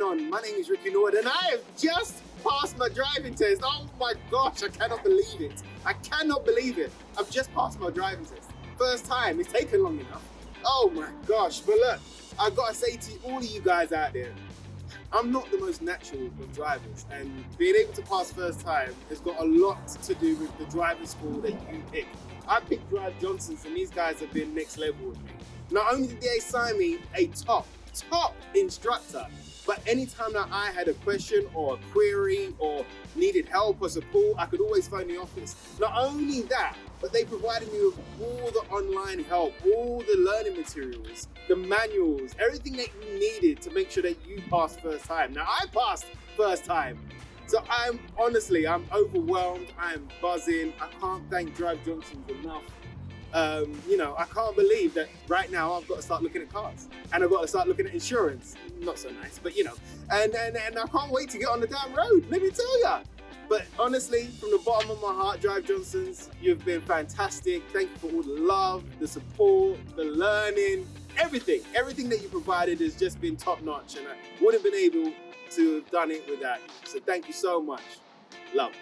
on? My name is Ricky Norwood and I have just passed my driving test. Oh my gosh, I cannot believe it. I cannot believe it. I've just passed my driving test. First time, it's taken long enough. Oh my gosh, but look, I gotta say to all of you guys out there, I'm not the most natural of drivers, and being able to pass first time has got a lot to do with the driving school that you pick. I picked driveJohnson and these guys have been next level with me. Not only did they assign me a top instructor, but anytime that I had a question or a query or needed help or support, I could always phone the office. Not only that, but they provided me with all the online help, all the learning materials, the manuals, everything that you needed to make sure that you passed first time. Now, I passed first time. So I'm overwhelmed, I'm buzzing. I can't thank driveJohnson enough. I can't believe that right now I've got to start looking at cars and I've got to start looking at insurance. Not so nice, but and I can't wait to get on the damn road, let me tell ya. But honestly, from the bottom of my heart, driveJohnsons, you've been fantastic. Thank you for all the love, the support, the learning, everything. Everything that you provided has just been top notch, and I wouldn't have been able to have done it without you. So thank you so much. Love.